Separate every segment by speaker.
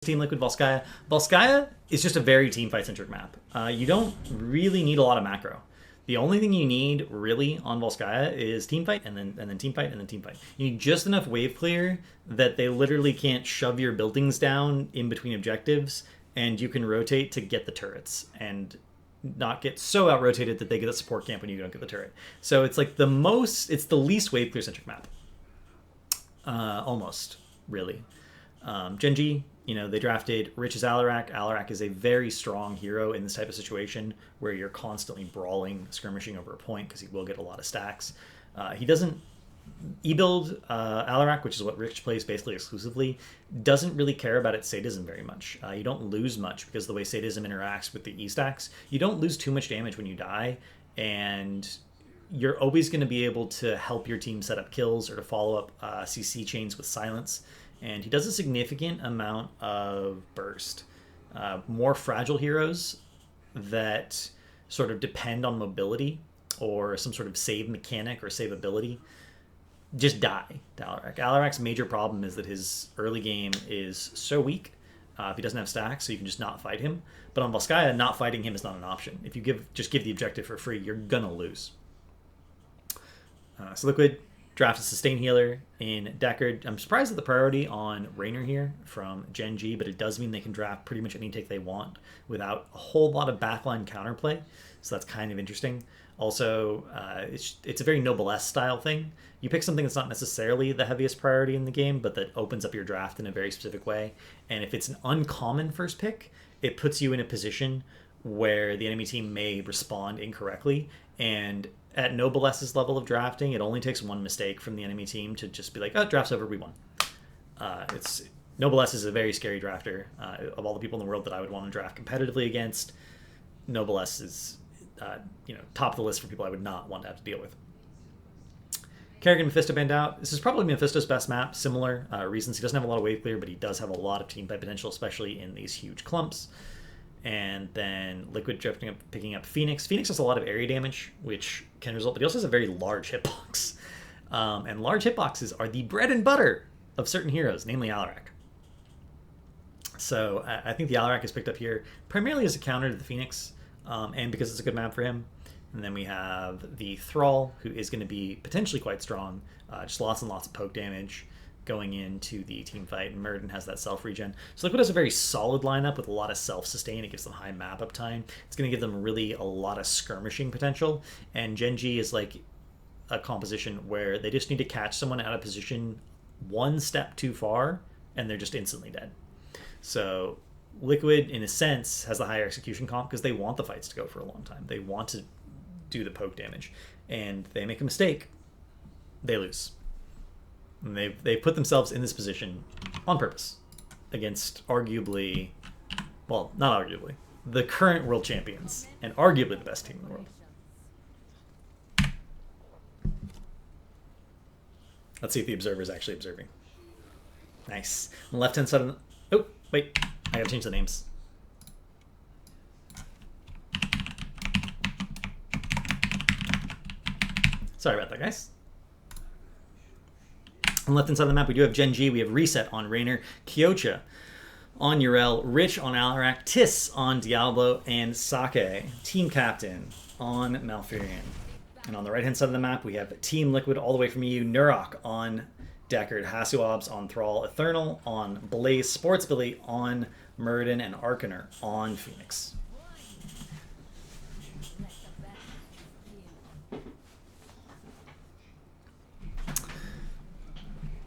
Speaker 1: Team Liquid Volskaya. Volskaya is just a very team fight centric map. You don't really need a lot of macro. The only thing you need really on Volskaya is team fight and then team fight and then team fight. You need just enough wave clear that they literally can't shove your buildings down in between objectives, and you can rotate to get the turrets and not get so out rotated that they get a support camp when you don't get the turret. So it's like it's the least wave clear centric map. Almost, really. Gen.G, they drafted Rich's Alarak. Alarak is a very strong hero in this type of situation where you're constantly brawling, skirmishing over a point because he will get a lot of stacks. He doesn't e-build Alarak, which is what Rich plays basically exclusively, doesn't really care about its sadism very much. You don't lose much because the way sadism interacts with the E-stacks, you don't lose too much damage when you die, and you're always going to be able to help your team set up kills or to follow up CC chains with silence. And he does a significant amount of burst. More fragile heroes that sort of depend on mobility or some sort of save mechanic or save ability just die to Alarak. Alarak's major problem is that his early game is so weak if he doesn't have stacks, so you can just not fight him. But on Volskaya, not fighting him is not an option. If you just give the objective for free, you're gonna lose. So Liquid draft a sustain healer in Deckard. I'm surprised at the priority on Raynor here from Gen.G, but it does mean they can draft pretty much any take they want without a whole lot of backline counterplay. So that's kind of interesting. Also, it's a very Noblesse style thing. You pick something that's not necessarily the heaviest priority in the game, but that opens up your draft in a very specific way. And if it's an uncommon first pick, it puts you in a position where the enemy team may respond incorrectly. And at Noblesse's level of drafting, it only takes one mistake from the enemy team to just be like, oh, draft's over, we won. Noblesse is a very scary drafter. Of all the people in the world that I would want to draft competitively against, Noblesse is top of the list for people I would not want to have to deal with. Kerrigan Mephisto banned out. This is probably Mephisto's best map. Similar reasons. He doesn't have a lot of wave clear, but he does have a lot of team fight potential, especially in these huge clumps. And then Liquid picking up Phoenix. Phoenix has a lot of area damage, which can result, but he also has a very large hitbox. And large hitboxes are the bread and butter of certain heroes, namely Alarak. So I think the Alarak is picked up here primarily as a counter to the Phoenix, and because it's a good map for him. And then we have the Thrall, who is going to be potentially quite strong, just lots and lots of poke damage going into the team fight, and Murden has that self-regen. So Liquid has a very solid lineup with a lot of self-sustain. It gives them high map uptime. It's going to give them really a lot of skirmishing potential, and Gen.G is like a composition where they just need to catch someone out of position one step too far, and they're just instantly dead. So Liquid, in a sense, has the higher execution comp because they want the fights to go for a long time. They want to do the poke damage, and they make a mistake, they lose. And they put themselves in this position on purpose against arguably, well, not arguably, the current world champions and arguably the best team in the world. Let's see if the observer is actually observing. Nice. On the left-hand side of the... Oh, wait. I gotta change the names. Sorry about that, guys. On the left-hand side of the map, we do have Gen.G. We have Reset on Raynor, Kyocha on Yrel, Rich on Alarak, Tis on Diablo, and Sake, Team Captain, on Malfurion. And on the right-hand side of the map, we have Team Liquid all the way from EU, Nurok on Deckard, Hasuobs on Thrall, Eternal on Blaze, Sportsbilly on Murden, and Arcaner on Phoenix.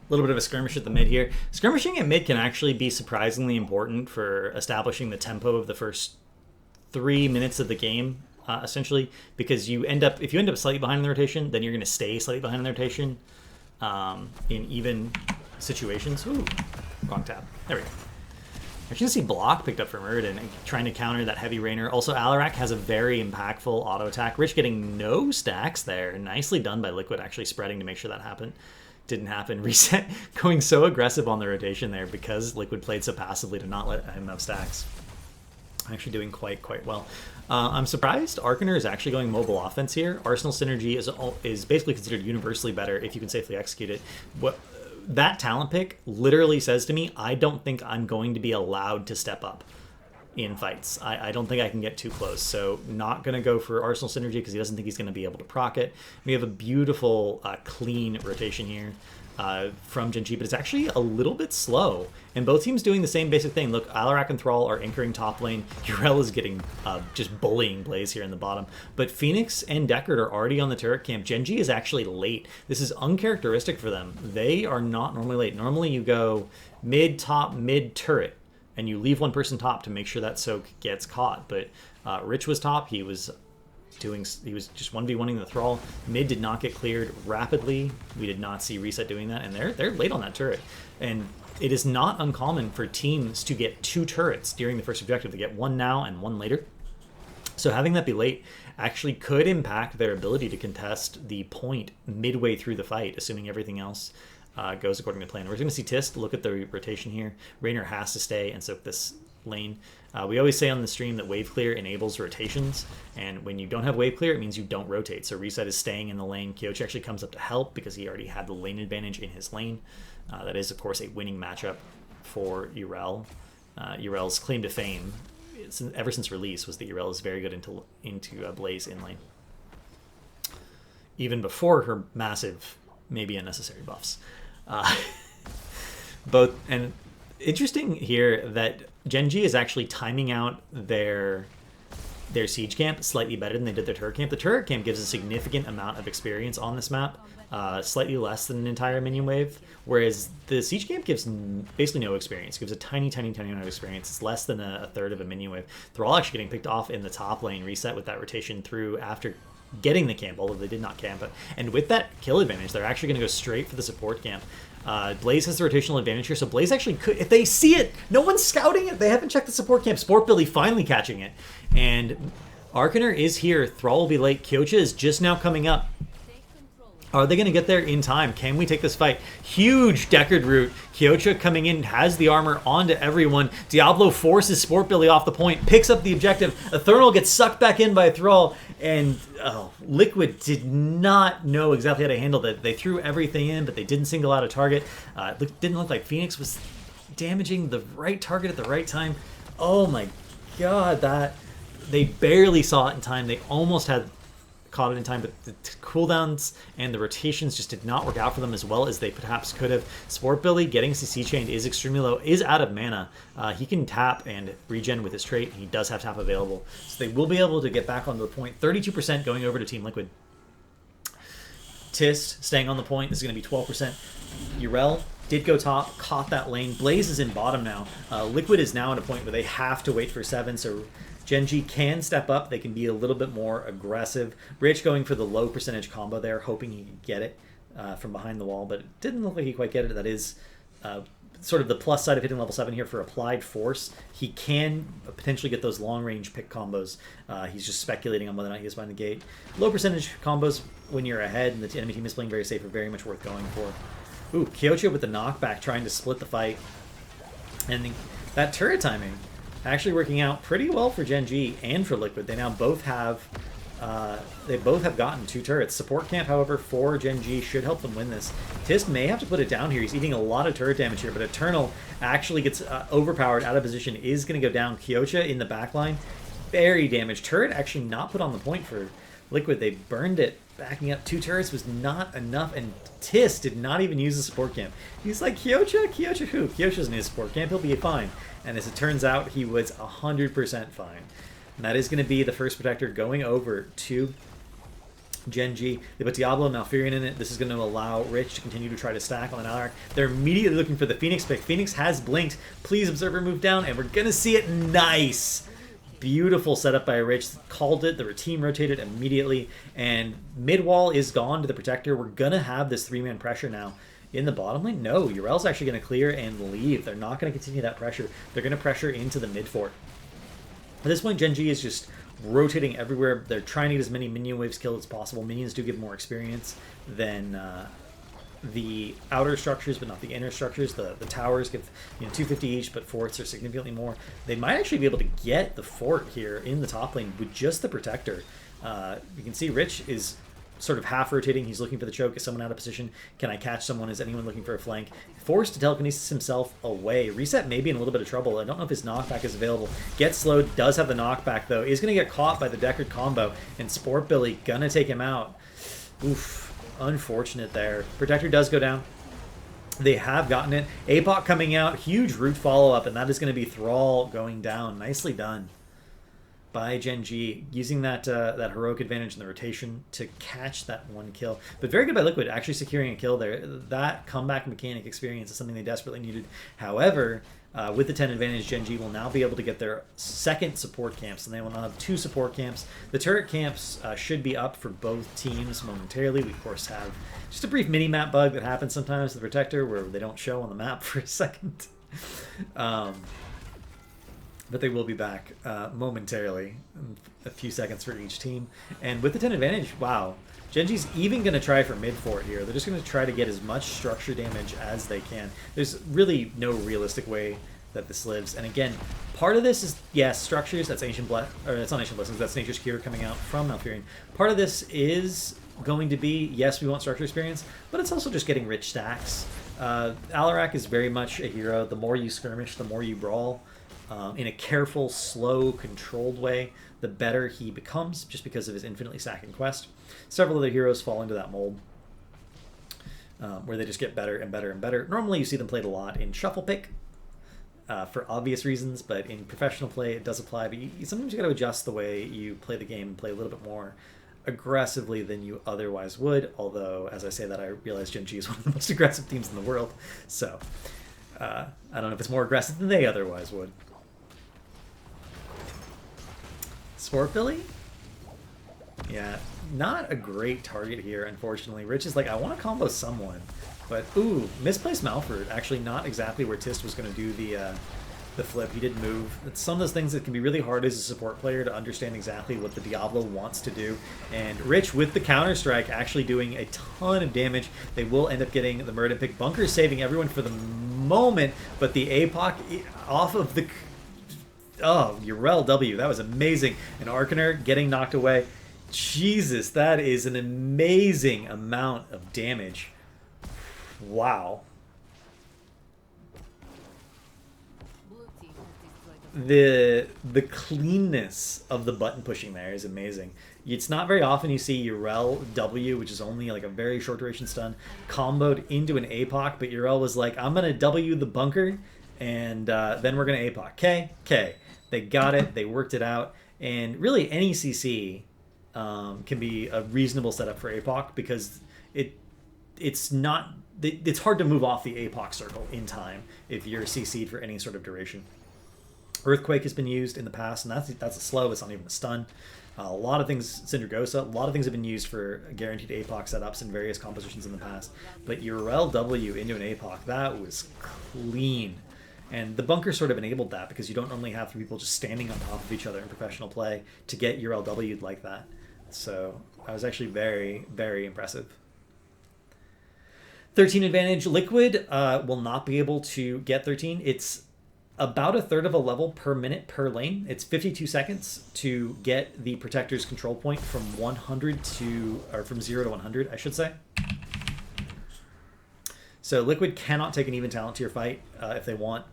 Speaker 1: Little bit of a skirmish at the mid here. Skirmishing at mid can actually be surprisingly important for establishing the tempo of the first 3 minutes of the game, essentially, because if you end up slightly behind in the rotation, then you're going to stay slightly behind in the rotation in even situations. Ooh, wrong tab. There we go. I should see block picked up for Murden and trying to counter that heavy Raynor. Also, Alarak has a very impactful auto attack. Rich getting no stacks there. Nicely done by Liquid, actually spreading to make sure that happened. Didn't happen. Reset going so aggressive on the rotation there because Liquid played so passively to not let him have stacks. Actually doing quite well. I'm surprised Arcaner is actually going mobile offense here. Arsenal Synergy is basically considered universally better if you can safely execute it. that talent pick literally says to me, I don't think I'm going to be allowed to step up in fights. I don't think I can get too close. So not going to go for Arsenal Synergy because he doesn't think he's going to be able to proc it. We have a beautiful, clean rotation here from Gen.G, but it's actually a little bit slow. And both teams doing the same basic thing. Look, Alarak and Thrall are anchoring top lane. Yrel is getting just bullying Blaze here in the bottom. But Phoenix and Deckard are already on the turret camp. Gen.G is actually late. This is uncharacteristic for them. They are not normally late. Normally you go mid, top, mid, turret, and you leave one person top to make sure that soak gets caught. But Rich was top. He was just 1v1ing the Thrall. Mid did not get cleared rapidly. We did not see Reset doing that, and they're late on that turret. And it is not uncommon for teams to get 2 turrets during the first objective. They get one now and one later. So having that be late actually could impact their ability to contest the point midway through the fight, assuming everything else goes according to plan. We're going to see Tist look at the rotation here. Raynor has to stay and soak this lane. We always say on the stream that wave clear enables rotations, and when you don't have wave clear, it means you don't rotate. So Reset is staying in the lane. Kyochi actually comes up to help because he already had the lane advantage in his lane. That is, of course, a winning matchup for Yrel. Yrel's claim to fame, ever since release, was that Yrel is very good into Blaze in lane, even before her massive, maybe unnecessary buffs. Both, and interesting here that Gen.G is actually timing out their siege camp slightly better than they did their turret camp. The turret camp gives a significant amount of experience on this map, slightly less than an entire minion wave, whereas the siege camp gives basically no experience. It gives a tiny amount of experience. It's less than a third of a minion wave. They're all actually getting picked off in the top lane. Reset with that rotation through after getting the camp, although they did not camp it. And with that kill advantage, they're actually going to go straight for the support camp. Blaze has the rotational advantage here, so Blaze actually could, if they see it, no one's scouting it, they haven't checked the support camp. Sport Billy finally catching it. And Arcaner is here, Thrall will be late, Kyocha is just now coming up. Are they going to get there in time? Can we take this fight? Huge Deckard route. Kyocha coming in, has the armor onto everyone. Diablo forces Sport Billy off the point, picks up the objective. Eternal gets sucked back in by Thrall, and Liquid did not know exactly how to handle that. They threw everything in, but they didn't single out a target. It didn't look like Phoenix was damaging the right target at the right time. Oh my god, that they barely saw it in time. They almost had caught it in time, but the cooldowns and the rotations just did not work out for them as well as they perhaps could have. Sport Billy getting CC chained is extremely low, is out of mana. He can tap and regen with his trait. He does have tap available, so they will be able to get back onto the point. 32% going over to Team Liquid. Tist staying on the point. This is going to be 12%. Yrel did go top, caught that lane. Blaze is in bottom now. Liquid is now at a point where they have to wait for 7, so Gen.G can step up. They can be a little bit more aggressive. Rich going for the low percentage combo there, hoping he could get it from behind the wall, but it didn't look like he quite get it. That is sort of the plus side of hitting level 7 here for applied force. He can potentially get those long range pick combos. He's just speculating on whether or not he gets behind the gate. Low percentage combos when you're ahead and the enemy team is playing very safe are very much worth going for. Ooh, Kyocha with the knockback trying to split the fight. And that turret timing actually working out pretty well for Gen.G and for Liquid. They now both have gotten 2 turrets. Support camp, however, for Gen.G should help them win this. Tist may have to put it down here. He's eating a lot of turret damage here, but Eternal actually gets overpowered, out of position, is going to go down. Kyocha in the backline, very damaged. Turret actually not put on the point for Liquid. They burned it. Backing up 2 turrets was not enough, and Tist did not even use the support camp. He's like, Kyocha who? Kyocha's in his support camp, he'll be fine. And as it turns out, he was 100% fine. And that is going to be the first protector going over to Gen.G. They put Diablo and Malfurion in it. This is going to allow Rich to continue to try to stack on the Alarak. They're immediately looking for the Phoenix pick. Phoenix has blinked. Please, Observer, move down, and we're going to see it. Nice! Beautiful setup by Rich. Called it. The team rotated immediately, and mid wall is gone to the protector. We're going to have this 3-man pressure now. In the bottom lane, no. Yrel's actually going to clear and leave. They're not going to continue that pressure. They're going to pressure into the mid fort. At this point, Gen.G is just rotating everywhere. They're trying to get as many minion waves killed as possible. Minions do give more experience than the outer structures, but not the inner structures. The towers give 250 each, but forts are significantly more. They might actually be able to get the fort here in the top lane with just the protector. You can see Rich is sort of half rotating. He's looking for the choke. Is someone out of position? Can I catch someone? Is anyone looking for a flank? Forced to telekinesis himself away. Reset may be in a little bit of trouble. I don't know if his knockback is available. Gets slowed. Does have the knockback, though. Is going to get caught by the Deckard combo. And Sport Billy going to take him out. Oof. Unfortunate there. Protector does go down. They have gotten it. APOC coming out. Huge root follow-up. And that is going to be Thrall going down. Nicely done by Gen.G, using that that heroic advantage in the rotation to catch that one kill. But very good by Liquid, actually securing a kill there. That comeback mechanic experience is something they desperately needed. However, with the 10 advantage, Gen.G will now be able to get their second support camps, and they will now have 2 support camps. The turret camps should be up for both teams momentarily. We, of course, have just a brief mini-map bug that happens sometimes with the Protector where they don't show on the map for a second. But they will be back momentarily, a few seconds for each team. And with the 10 advantage, wow, Gen.G's even going to try for mid-fort here. They're just going to try to get as much structure damage as they can. There's really no realistic way that this lives. And again, part of this is, yes, structures. That's Ancient or that's not Ancient Blessings. That's Nature's Cure coming out from Malfurion. Part of this is going to be, yes, we want structure experience, but it's also just getting rich stacks. Alarak is very much a hero. The more you skirmish, the more you brawl. In a careful, slow, controlled way, the better he becomes, just because of his infinitely stacking quest. Several other heroes fall into that mold, where they just get better and better and better. Normally you see them played a lot in Shuffle Pick, for obvious reasons, but in professional play it does apply. But sometimes you got to adjust the way you play the game and play a little bit more aggressively than you otherwise would, although, as I say that, I realize Gen.G is one of the most aggressive teams in the world, so I don't know if it's more aggressive than they otherwise would. Sport Billy? Yeah, not a great target here, unfortunately. Rich is like, I want to combo someone, but ooh, misplaced Malford. Actually, not exactly where Tist was going to do the flip. He did move. It's some of those things that can be really hard as a support player to understand exactly what the Diablo wants to do. And Rich, with the counter-strike, actually doing a ton of damage. They will end up getting the Murder Pick. Bunker saving everyone for the moment, but the APOC off of the... Oh, Urel W, that was amazing. And Arcaner getting knocked away. Jesus, that is an amazing amount of damage. Wow. The cleanness of the button pushing there is amazing. It's not very often you see Urel W, which is only like a very short duration stun, comboed into an APOC, but Urel was like, I'm going to W the bunker, and then we're going to APOC. K. They got it. They worked it out. And really, any CC can be a reasonable setup for APOC because it's hard to move off the APOC circle in time if you're CC'd for any sort of duration. Earthquake has been used in the past, and that's a slow. It's not even a stun. A lot of things, Syndragosa, a lot of things have been used for guaranteed APOC setups in various compositions in the past. But Urel W into an APOC, that was clean. And the bunker sort of enabled that because you don't normally have 3 people just standing on top of each other in professional play to get Urel W'd like that. So that was actually very, very impressive. 13 advantage. Liquid will not be able to get 13. It's about a third of a level per minute per lane. It's 52 seconds to get the Protector's control point from 100 to, or from 0 to 100, I should say. So Liquid cannot take an even talent tier fight if they want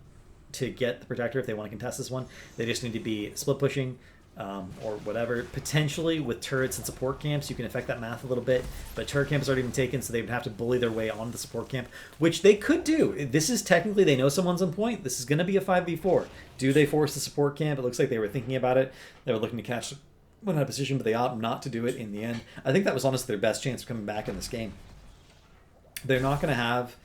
Speaker 1: to get the Protector, if they want to contest this one. They just need to be split pushing or whatever. Potentially with turrets and support camps, you can affect that math a little bit, but turret camps aren't even taken, so they would have to bully their way onto the support camp, which they could do. This is technically, they know someone's on point. This is going to be a 5v4. Do they force the support camp? It looks like they were thinking about it. They were looking to catch one out of position, but they opt not to do it in the end. I think that was honestly their best chance of coming back in this game. They're not going to have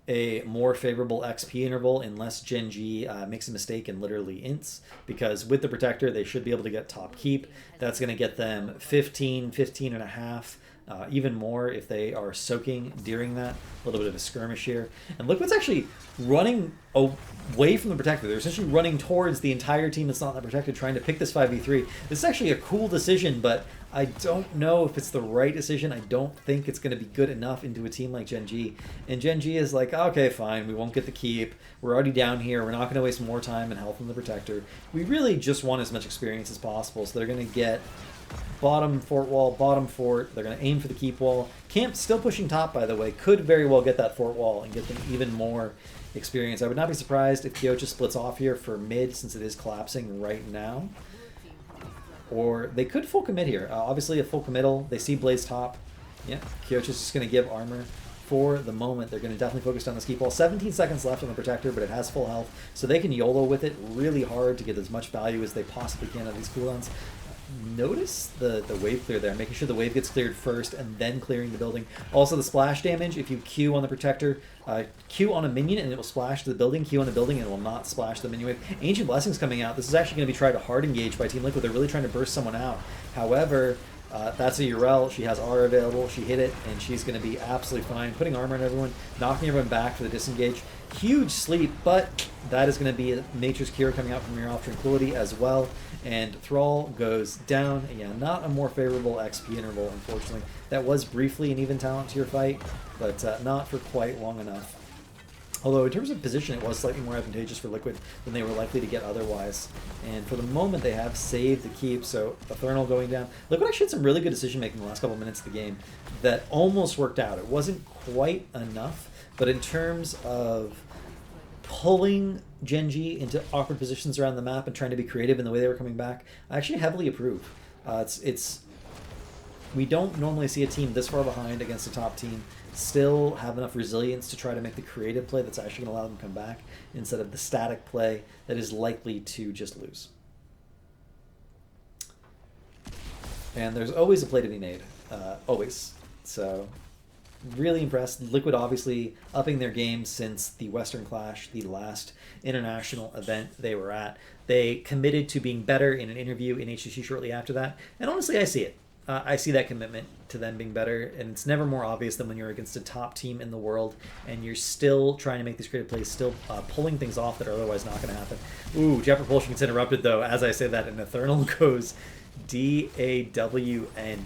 Speaker 1: a more favorable XP interval unless Gen.G makes a mistake and literally ints, because with the Protector they should be able to get top keep. That's going to get them 15 and a half, even more if they are soaking during that. A little bit of a skirmish here. And Liquid's actually running away from the Protector. They're essentially running towards the entire team that's not that Protector, trying to pick this 5v3. This is actually a cool decision, but I don't know if it's the right decision. I don't think it's going to be good enough into a team like Gen.G. And Gen.G is like, okay, fine, we won't get the keep. We're already down here. We're not going to waste more time and health on the Protector. We really just want as much experience as possible, so they're going to get bottom fort wall, bottom fort. They're going to aim for the keep wall. Camp still pushing top, by the way. Could very well get that fort wall and get them even more experience. I would not be surprised if Kyocha splits off here for mid, since it is collapsing right now. Or they could full commit here. Obviously, a full committal. They see Blaze top. Yeah, Kyocha's just going to give armor. For the moment, they're going to definitely focus on this keep wall. 17 seconds left on the Protector, but it has full health, so they can YOLO with it really hard to get as much value as they possibly can on these cooldowns. Notice the wave clear there, making sure the wave gets cleared first and then clearing the building. Also the splash damage, if you Q on the Protector, Q on a minion and it will splash to the building, Q on the building and it will not splash the minion wave. Ancient Blessings coming out. This is actually going to be tried to hard engage by Team Liquid. They're really trying to burst someone out. However, that's a Urel. She has R available. She hit it, and she's going to be absolutely fine. Putting armor on everyone, knocking everyone back for the disengage. Huge sleep, but that is going to be Nature's Cure coming out from Mirror Tranquility as well. And Thrall goes down. Yeah, not a more favorable XP interval, unfortunately. That was briefly an even talent tier fight, but not for quite long enough. Although in terms of position, it was slightly more advantageous for Liquid than they were likely to get otherwise. And for the moment, they have saved the keep, so Eternal going down. Liquid actually had some really good decision-making in the last couple of minutes of the game that almost worked out. It wasn't quite enough, but in terms of pulling Gen.G into awkward positions around the map and trying to be creative in the way they were coming back, I actually heavily approve. We don't normally see a team this far behind against a top team still have enough resilience to try to make the creative play that's actually going to allow them to come back instead of the static play that is likely to just lose. And there's always a play to be made. Always. So, really impressed. Liquid obviously upping their game since the Western Clash, the last international event they were at. They committed to being better in an interview in HCC shortly after that. And honestly, I see it. I see that commitment to them being better, and it's never more obvious than when you're against a top team in the world and you're still trying to make these creative plays, still pulling things off that are otherwise not going to happen. Ooh, Jet Propulsion gets interrupted, though, as I say that, and Eternal goes DAWN.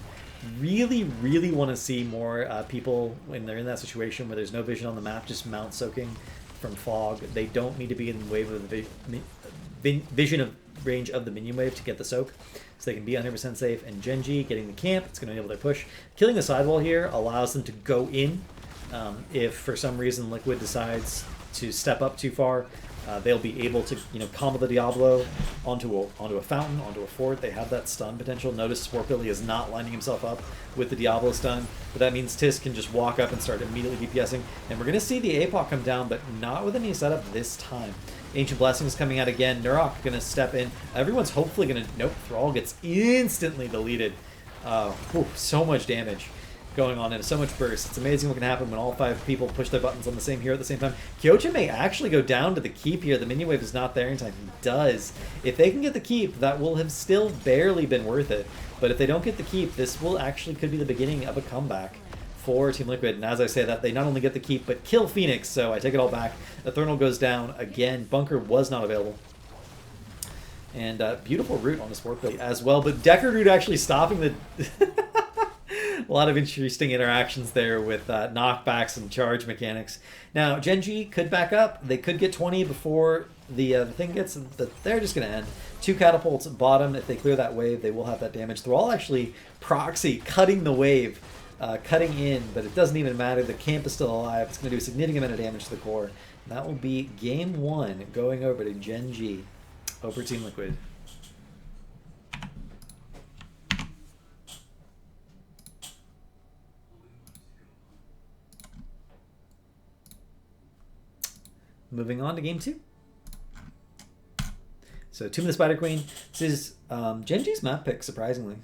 Speaker 1: Really, really want to see more people when they're in that situation where there's no vision on the map, just mount soaking from fog. They don't need to be in the wave of the vision of range of the minion wave to get the soak, so they can be 100% safe. And Gen.G getting the camp, it's going to enable their push. Killing the sidewall here allows them to go in. If for some reason Liquid decides to step up too far, they'll be able to, combo the Diablo onto a fountain, onto a fort. They have that stun potential. Notice Sportbilly is not lining himself up with the Diablo stun, but that means Tisk can just walk up and start immediately DPSing. And we're going to see the APOC come down, but not with any setup this time. Ancient Blessings coming out again. Nurok going to step in. Everyone's hopefully going to... Nope, Thrall gets instantly deleted. So much damage going on and so much burst. It's amazing what can happen when all 5 people push their buttons on the same hero at the same time. Kyocha may actually go down to the keep here. The minion wave is not there in time. He does. If they can get the keep, that will have still barely been worth it. But if they don't get the keep, this will actually could be the beginning of a comeback for Team Liquid. And as I say that, they not only get the keep, but kill Phoenix. So I take it all back. Eternal goes down again. Bunker was not available. And beautiful route on the Sport Blade as well. But Decker route actually stopping the... A lot of interesting interactions there with knockbacks and charge mechanics. Now, Gen.G could back up. They could get 20 before the thing gets... They're just going to end. 2 catapults bottom. If they clear that wave, they will have that damage. Thrall actually proxy cutting the wave. Cutting in, but it doesn't even matter. The camp is still alive. It's going to do a significant amount of damage to the core. And that will be game 1 going over to Gen.G over Team Liquid. Moving on to game 2. So Tomb of the Spider Queen. This is Gen.G's map pick, surprisingly.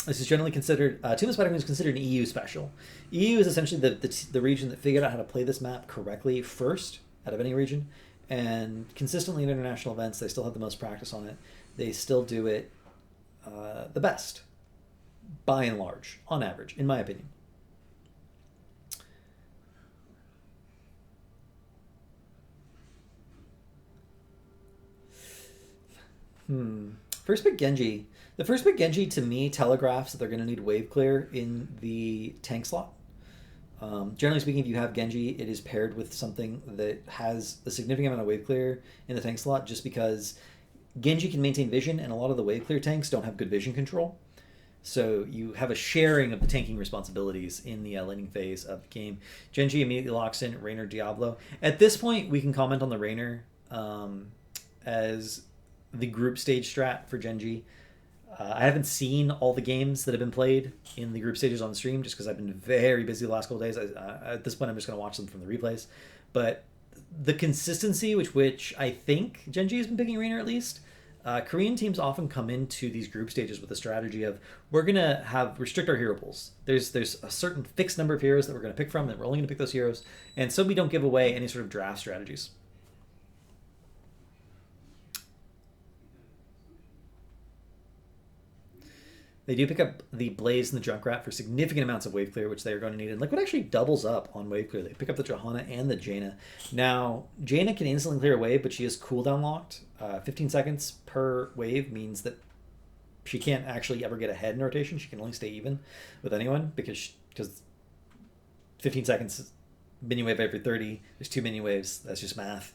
Speaker 1: This is generally considered, Tomb of the Spider Queen is considered an EU special. EU is essentially the region that figured out how to play this map correctly first out of any region. And consistently in international events, they still have the most practice on it. They still do it the best, by and large, on average, in my opinion. First pick Gen.G. The first pick Gen.G to me telegraphs that they're going to need wave clear in the tank slot. Generally speaking, if you have Genji, it is paired with something that has a significant amount of wave clear in the tank slot, just because Genji can maintain vision, and a lot of the wave clear tanks don't have good vision control. So you have a sharing of the tanking responsibilities in the laning phase of the game. Gen.G immediately locks in Raynor Diablo. At this point, we can comment on the Raynor as the group stage strat for Gen.G. I haven't seen all the games that have been played in the group stages on the stream, just because I've been very busy the last couple of days. At this point, I'm just going to watch them from the replays. But the consistency with which I think Gen.G has been picking Raynor, at least, Korean teams often come into these group stages with a strategy of, we're going to restrict our hero pools. There's a certain fixed number of heroes that we're going to pick from, and we're only going to pick those heroes, and so we don't give away any sort of draft strategies. They do pick up the Blaze and the Junkrat for significant amounts of wave clear, which they are going to need. And Liquid actually doubles up on wave clear. They pick up the Johanna and the Jaina. Now, Jaina can instantly clear a wave, but she is cooldown locked. 15 seconds per wave means that she can't actually ever get ahead in rotation. She can only stay even with anyone because 15 seconds, minion wave every 30. There's 2 minion waves. That's just math.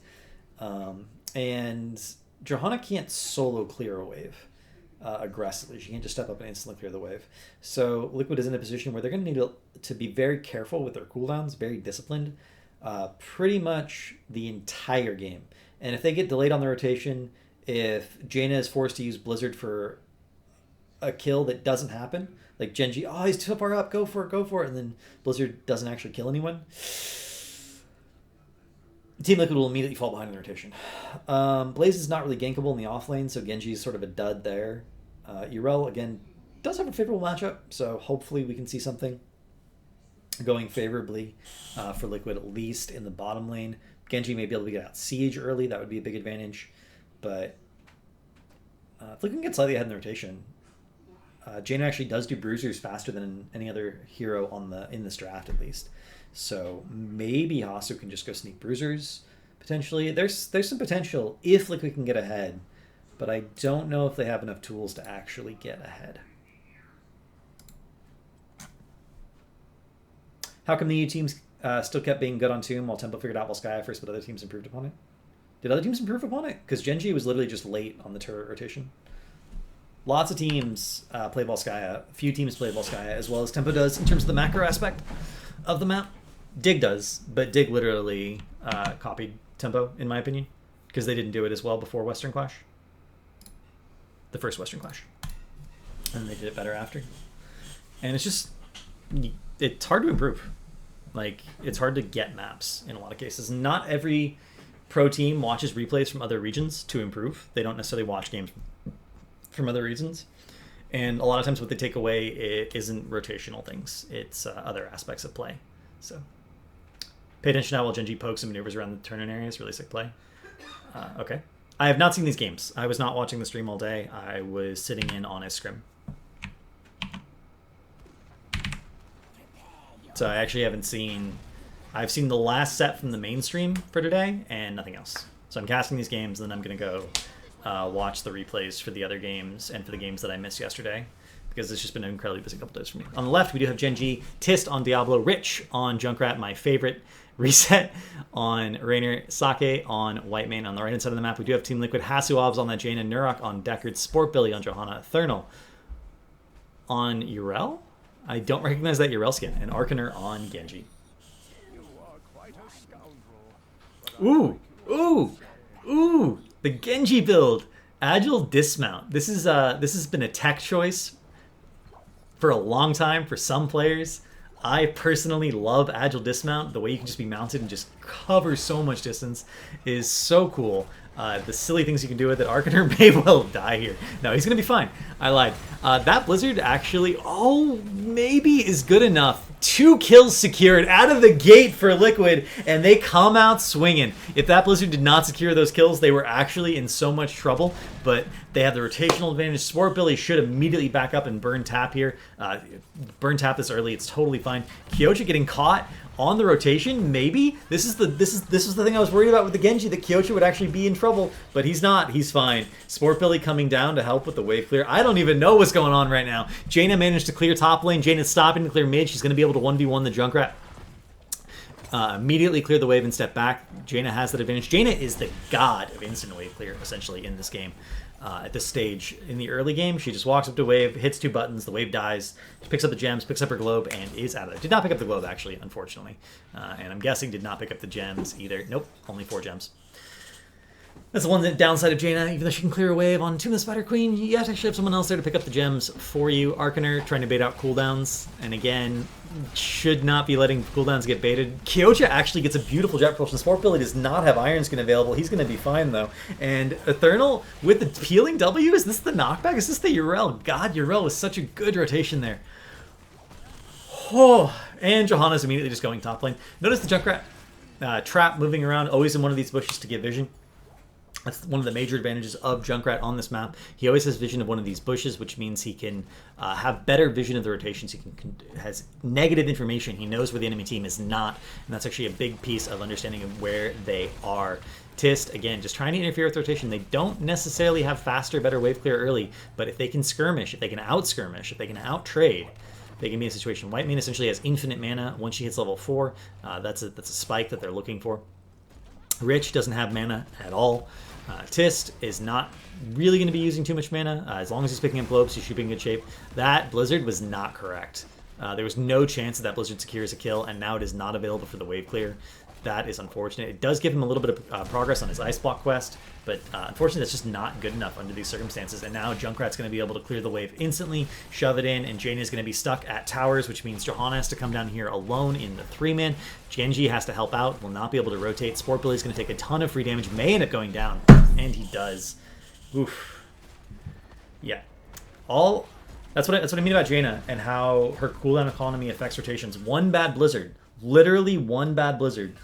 Speaker 1: And Johanna can't solo clear a wave. Aggressively. She can't just step up and instantly clear the wave. So Liquid is in a position where they're going to need to be very careful with their cooldowns, very disciplined, pretty much the entire game. And if they get delayed on the rotation, if Jaina is forced to use Blizzard for a kill that doesn't happen, like Gen.G, oh, he's too far up, go for it, and then Blizzard doesn't actually kill anyone, Team Liquid will immediately fall behind in the rotation. Blaze is not really gankable in the offlane, so Genji is sort of a dud there. Urel, again, does have a favorable matchup, so hopefully we can see something going favorably for Liquid, at least in the bottom lane. Genji may be able to get out Siege early. That would be a big advantage. But if Liquid can get slightly ahead in the rotation, Jaina actually does do bruisers faster than any other hero in this draft, at least. So maybe Hasu can just go sneak bruisers, potentially. There's some potential if Liquid can get ahead, but I don't know if they have enough tools to actually get ahead. How come the EU teams still kept being good on Tomb while Tempo figured out Volskaya first, but other teams improved upon it? Did other teams improve upon it? Because Gen.G was literally just late on the turret rotation. Lots of teams play Volskaya. A few teams play Volskaya, as well as Tempo does in terms of the macro aspect of the map. Dig does, but Dig literally copied Tempo, in my opinion, because they didn't do it as well before Western Clash. The first Western Clash. And they did it better after. And it's just, it's hard to improve. Like, it's hard to get maps in a lot of cases. Not every pro team watches replays from other regions to improve. They don't necessarily watch games from other regions. And a lot of times what they take away, it isn't rotational things. It's other aspects of play. So pay attention now while Gen.G pokes and maneuvers around the turn-in areas. Really sick play. Okay. I have not seen these games. I was not watching the stream all day. I was sitting in on a scrim. So I actually haven't seen... I've seen the last set from the mainstream for today and nothing else. So I'm casting these games, and then I'm going to go watch the replays for the other games and for the games that I missed yesterday, because it's just been an incredibly busy couple days for me. On the left, we do have Gen.G, Tist on Diablo, Rich on Junkrat, my favorite, Reset on Raynor, Sake on Whitemane. On the right-hand side of the map, we do have Team Liquid, Hasuovs on that Jaina, Nurok on Deckard, Sport Billy on Johanna, Thernal on Urel? I don't recognize that Urel skin, and Arcaner on Genji. Ooh, ooh, ooh! The Genji build, Agile Dismount. This has been a tech choice for a long time for some players. I personally love Agile Dismount. The way you can just be mounted and just cover so much distance is so cool. The silly things you can do with it. Arcaner may well die here. No, he's going to be fine. I lied. That Blizzard actually, maybe is good enough. 2 kills secured out of the gate for Liquid, and they come out swinging. If that Blizzard did not secure those kills, they were actually in so much trouble, but they have the rotational advantage. Sport Billy should immediately back up and burn tap here. Burn tap this early, it's totally fine. Kyocha getting caught on the rotation, maybe. This is the thing I was worried about with the Genji, that Kyocha would actually be in trouble, but he's not. He's fine. Sport Billy coming down to help with the wave clear. I don't even know what's going on right now. Jaina managed to clear top lane. Jaina's stopping to clear mid. She's going to be able to 1v1 the Junkrat. Immediately clear the wave and step back. Jaina has that advantage. Jaina is the god of instant wave clear, essentially, in this game. At this stage, in the early game, she just walks up to wave, hits 2 buttons, the wave dies, she picks up the gems, picks up her globe, and is out of there. Did not pick up the globe, actually, unfortunately. And I'm guessing did not pick up the gems either. Nope, only 4 gems. That's the one downside of Jaina. Even though she can clear a wave on Tomb of the Spider Queen, you have to actually have someone else there to pick up the gems for you. Arcaner trying to bait out cooldowns, and again, should not be letting cooldowns get baited. Kyocha actually gets a beautiful jet propulsion. Sport Billy does not have Iron Skin available. He's going to be fine, though. And Eternal with the peeling W, is this the knockback? Is this the Yrel? God, Yrel was such a good rotation there. Oh, and Johanna's immediately just going top lane. Notice the Junkrat trap moving around, always in one of these bushes to get vision. That's one of the major advantages of Junkrat on this map. He always has vision of one of these bushes, which means he can have better vision of the rotations. He has negative information. He knows where the enemy team is not, and that's actually a big piece of understanding of where they are. Tist, again, just trying to interfere with rotation. They don't necessarily have faster, better wave clear early, but if they can skirmish, if they can out-skirmish, if they can out-trade, they can be in a situation. White Mane essentially has infinite mana once she hits level 4. That's a spike that they're looking for. Rich doesn't have mana at all. Tist is not really going to be using too much mana. As long as he's picking up globes, he should be in good shape. That Blizzard was not correct. There was no chance that Blizzard secures a kill, and now it is not available for the wave clear. That is unfortunate. It does give him a little bit of progress on his Ice Block quest, but unfortunately that's just not good enough under these circumstances. And now Junkrat's going to be able to clear the wave instantly, shove it in, and Jaina is going to be stuck at towers, which means Johanna has to come down here alone in the 3-man. Gen.G has to help out, will not be able to rotate. Sport Billy is going to take a ton of free damage, may end up going down, and he does. Oof. Yeah. That's what I mean about Jaina and how her cooldown economy affects rotations. One bad Blizzard, literally one bad Blizzard,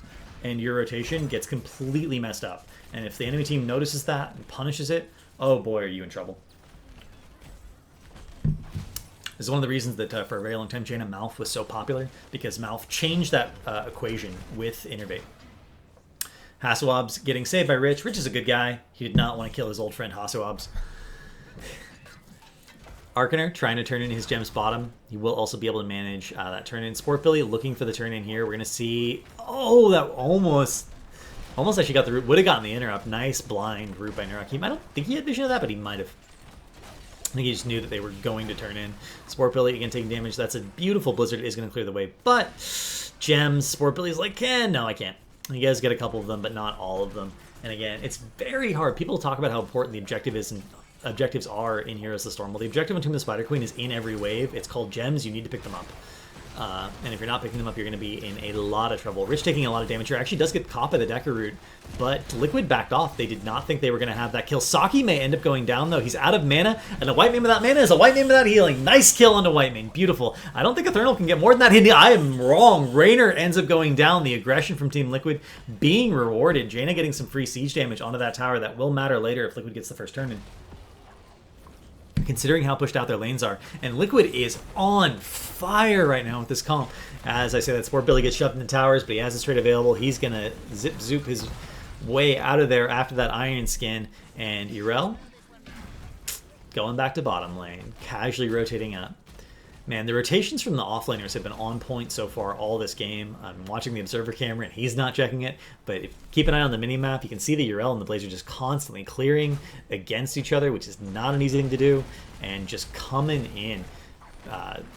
Speaker 1: and your rotation gets completely messed up. And if the enemy team notices that and punishes it, oh boy, are you in trouble. This is one of the reasons that for a very long time Jaina Malf was so popular, because Malf changed that equation with Innervate. Hasselhobb's getting saved by Rich. Rich is a good guy. He did not want to kill his old friend Hasselhobb's. Arcaner trying to turn in his gems bottom. He will also be able to manage that turn in. Sport Billy looking for the turn in here. We're going to see... Oh, that almost actually got the root. Would have gotten the interrupt. Nice blind root by Nurakim. I don't think he had vision of that, but he might have. I think he just knew that they were going to turn in. Sport Billy again taking damage. That's a beautiful Blizzard. Is going to clear the way. But gems, Sport Billy's like, no, I can't. You guys get a couple of them, but not all of them. And again, it's very hard. People talk about how important the objective is, and objectives are in Heroes of the Storm. Well, the objective on Tomb of the Spider Queen is in every wave. It's called gems. You need to pick them up. And if you're not picking them up, you're going to be in a lot of trouble. Rich taking a lot of damage here. Actually does get caught by the Decker root, but Liquid backed off. They did not think they were going to have that kill. Saki may end up going down, though. He's out of mana, and a White Mane without mana is a White Mane without healing. Nice kill onto White Mane. Beautiful. I don't think Eternal can get more than that. I am wrong. Raynor ends up going down. The aggression from Team Liquid being rewarded. Jaina getting some free siege damage onto that tower that will matter later if Liquid gets the first turn in, considering how pushed out their lanes are. And Liquid is on fire right now with this comp. As I say, that Sport Billy gets shoved in the towers, but he has his trade available. He's going to zip-zoop his way out of there after that Iron Skin. And Yrel going back to bottom lane, casually rotating up. Man, the rotations from the offlaners have been on point so far all this game. I'm watching the observer camera, and he's not checking it. But keep an eye on the mini-map. You can see the Yrel and the Blazer just constantly clearing against each other, which is not an easy thing to do, and just coming in.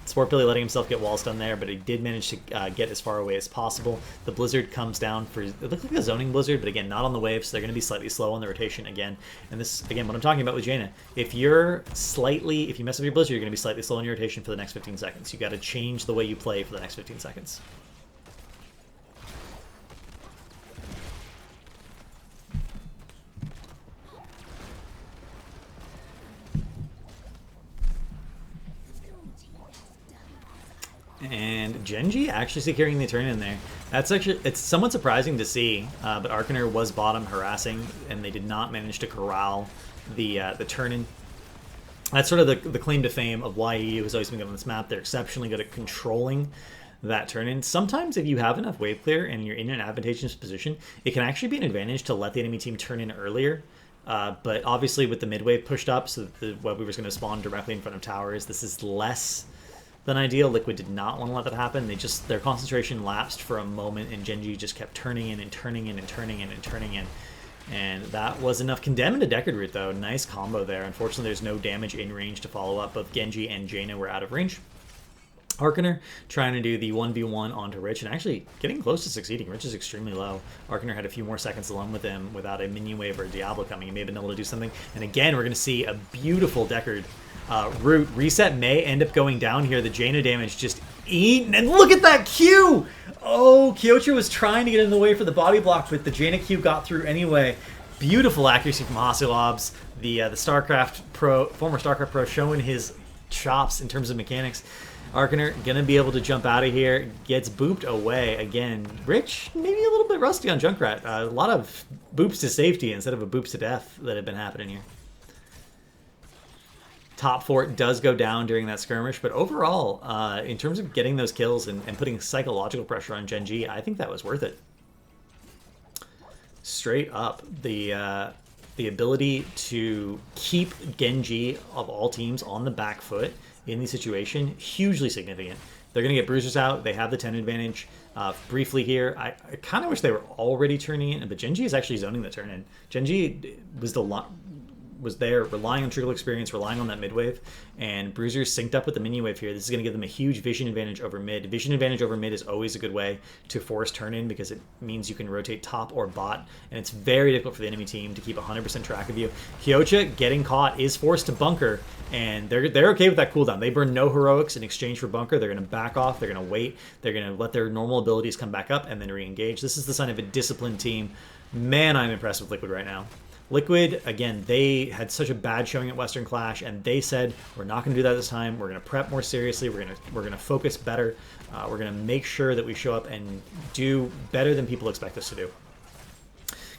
Speaker 1: Sport Billy letting himself get wall stun there, but he did manage to get as far away as possible. The Blizzard comes down for... It looks like a zoning Blizzard, but again, not on the wave, so they're going to be slightly slow on the rotation again. And this, again, what I'm talking about with Jaina, if you mess up your Blizzard, you're going to be slightly slow on your rotation for the next 15 seconds. You got to change the way you play for the next 15 seconds. And Gen.G actually securing the turn in there. That's actually, it's somewhat surprising to see, but Arcaner was bottom harassing, and they did not manage to corral the turn in. That's sort of the claim to fame of why EU has always been good on this map. They're exceptionally good at controlling that turn in. Sometimes if you have enough wave clear and you're in an advantageous position, it can actually be an advantage to let the enemy team turn in earlier. But obviously with the mid wave pushed up so that the web weaver's going to spawn directly in front of towers, this is less than ideal. Liquid did not want to let that happen. Their concentration lapsed for a moment, and Gen.G just kept turning in and turning in and turning in and turning in. And that was enough. Condemn into Deckard Root, though. Nice combo there. Unfortunately, there's no damage in range to follow up. Both Gen.G and Jaina were out of range. Harkener trying to do the 1v1 onto Rich and actually getting close to succeeding. Rich is extremely low. Harkener had a few more seconds alone with him without a minion wave or a Diablo coming. He may have been able to do something. And again, we're going to see a beautiful Deckard Root. Reset may end up going down here. The Jaina damage just eaten. And look at that Q! Oh, Kyocha was trying to get in the way for the body block, but the Jaina Q got through anyway. Beautiful accuracy from Hasilobs, the StarCraft Pro, former StarCraft Pro, showing his chops in terms of mechanics. Harkener gonna be able to jump out of here, gets booped away again. Rich, maybe a little bit rusty on Junkrat. A lot of boops to safety instead of a boops to death that have been happening here. Top fort does go down during that skirmish, but overall, in terms of getting those kills and putting psychological pressure on Gen.G, I think that was worth it. Straight up, the ability to keep Gen.G of all teams on the back foot in the situation, hugely significant. They're going to get bruisers out. They have the 10 advantage. Briefly here, I kind of wish they were already turning in, but Gen.G is actually zoning the turn in. Gen.G was there relying on trickle experience, relying on that mid wave, and Bruiser's synced up with the minion wave here. This is going to give them a huge vision advantage over mid. Vision advantage over mid is always a good way to force turn in because it means you can rotate top or bot, and it's very difficult for the enemy team to keep 100% track of you. Kyocha getting caught is forced to bunker, and they're okay with that cooldown. They burn no heroics in exchange for bunker. They're going to back off. They're going to wait. They're going to let their normal abilities come back up and then re-engage. This is the sign of a disciplined team. Man, I'm impressed with Liquid right now. Liquid, again, they had such a bad showing at Western Clash, and they said, we're not going to do that this time. We're going to prep more seriously. We're going to focus better. We're going to make sure that we show up and do better than people expect us to do.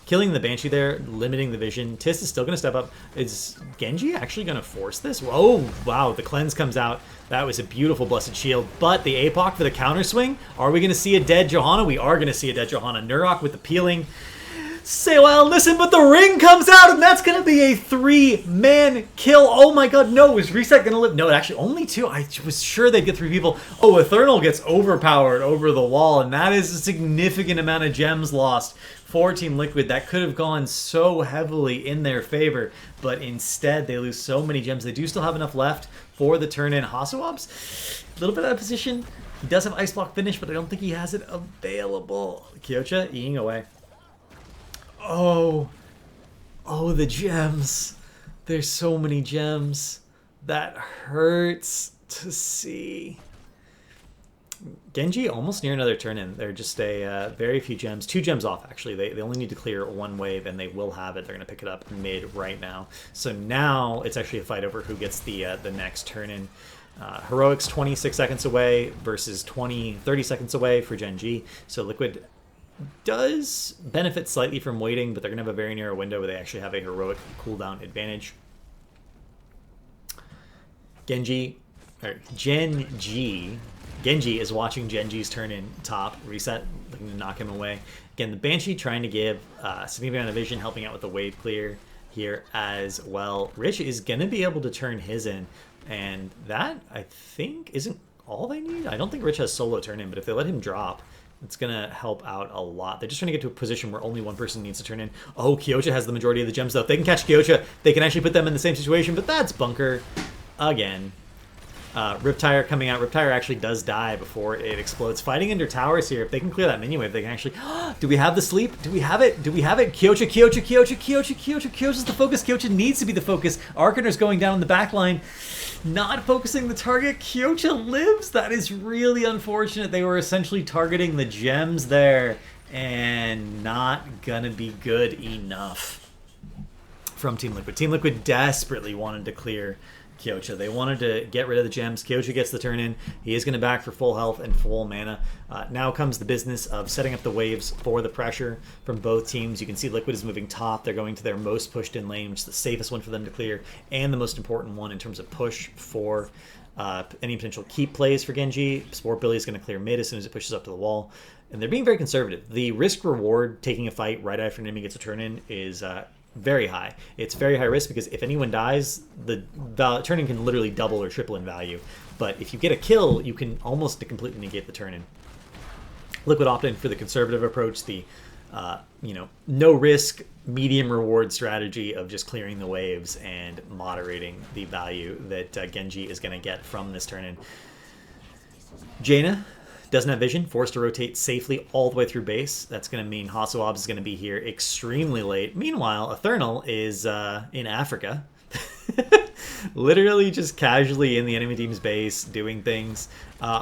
Speaker 1: Killing the Banshee there, limiting the vision. Tis is still going to step up. Is Gen.G actually going to force this? Oh, wow, the cleanse comes out. That was a beautiful Blessed Shield. But the APOC for the counter swing? Are we going to see a dead Johanna? We are going to see a dead Johanna. Nurok with the peeling. Say, well, listen, but the ring comes out, and that's going to be a 3-man kill. Oh my god, no, is Reset going to live? No, actually, only 2. I was sure they'd get 3 people. Oh, Eternal gets overpowered over the wall, and that is a significant amount of gems lost for Team Liquid. That could have gone so heavily in their favor, but instead they lose so many gems. They do still have enough left for the turn-in. Hasilobs, a little bit out of position. He does have Ice Block finish, but I don't think he has it available. Kyocha, eating away. Oh, the gems. There's so many gems. That hurts to see. Gen.G almost near another turn-in. They're just a very few gems. 2 gems off, actually. They only need to clear 1 wave, and they will have it. They're going to pick it up mid right now. So now it's actually a fight over who gets the next turn-in. Heroics 26 seconds away versus 30 seconds away for Gen.G. So Liquid does benefit slightly from waiting, but they're going to have a very narrow window where they actually have a heroic cooldown advantage. Gen.G is watching Gen.G's turn in top. Reset, looking to knock him away. Again, the Banshee trying to give significant amount of vision, helping out with the wave clear here as well. Rich is going to be able to turn his in, and that, I think, isn't all they need. I don't think Rich has solo turn in, but if they let him drop, it's going to help out a lot. They're just trying to get to a position where only one person needs to turn in. Oh, Kyocha has the majority of the gems, though. If they can catch Kyocha, they can actually put them in the same situation, but that's bunker again. Riptire coming out. Riptire actually does die before it explodes. Fighting under towers here. If they can clear that minion wave, they can actually... Do we have the sleep? Do we have it? Do we have it? Kyocha. Kyocha's the focus. Kyocha needs to be the focus. Arcaner's going down in the back line. Not focusing the target. Kyocha lives. That is really unfortunate. They were essentially targeting the gems there, and not gonna be good enough from Team Liquid. Team Liquid desperately wanted to clear Kyocha. They wanted to get rid of the gems. Kyocha gets the turn in. He is going to back for full health and full mana. Now comes the business of setting up the waves for the pressure from both teams. You can see Liquid is moving top. They're going to their most pushed in lane, which is the safest one for them to clear, and the most important one in terms of push for any potential keep plays for Gen.G. Sport Billy is going to clear mid as soon as it pushes up to the wall. And they're being very conservative. The risk-reward taking a fight right after an enemy gets a turn in is very high. It's very high risk because if anyone dies, the turn-in can literally double or triple in value. But if you get a kill, you can almost completely negate the turn-in. Liquid opted for the conservative approach, the no risk, medium reward strategy of just clearing the waves and moderating the value that Gen.G is going to get from this turn-in. Jaina doesn't have vision, forced to rotate safely all the way through base. That's going to mean Hasuobs is going to be here extremely late. Meanwhile, Eternal is in Africa. Literally just casually in the enemy team's base doing things.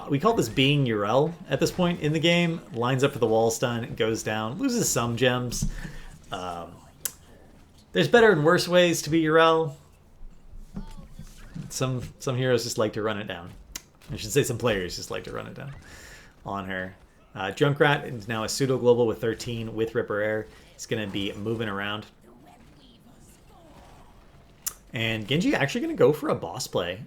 Speaker 1: We call this being Yrel at this point in the game. Lines up for the wall stun, goes down, loses some gems. There's better and worse ways to be Yrel. Some heroes just like to run it down. I should say some players just like to run it down on her. Junkrat is now a pseudo-global with 13 with Ripper Air. It's going to be moving around. And Gen.G actually going to go for a boss play.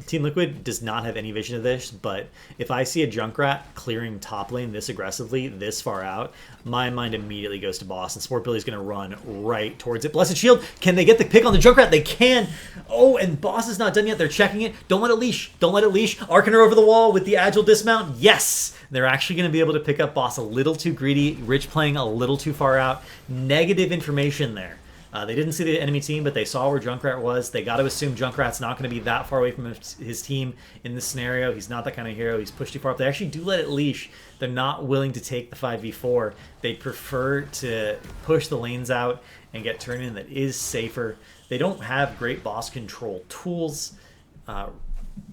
Speaker 1: Team Liquid does not have any vision of this, but if I see a Junkrat clearing top lane this aggressively, this far out, my mind immediately goes to boss, and Sport Billy's going to run right towards it. Blessed Shield, can they get the pick on the Junkrat? They can! Oh, and boss is not done yet. They're checking it. Don't let it leash. Don't let it leash. Arcaner over the wall with the agile dismount. Yes! They're actually going to be able to pick up boss a little too greedy. Rich playing a little too far out. Negative information there. They didn't see the enemy team, but they saw where Junkrat was. They got to assume Junkrat's not going to be that far away from his team in this scenario. He's not that kind of hero. He's pushed too far up. They actually do let it leash. They're not willing to take the 5v4. They prefer to push the lanes out and get turned in that is safer. They don't have great boss control tools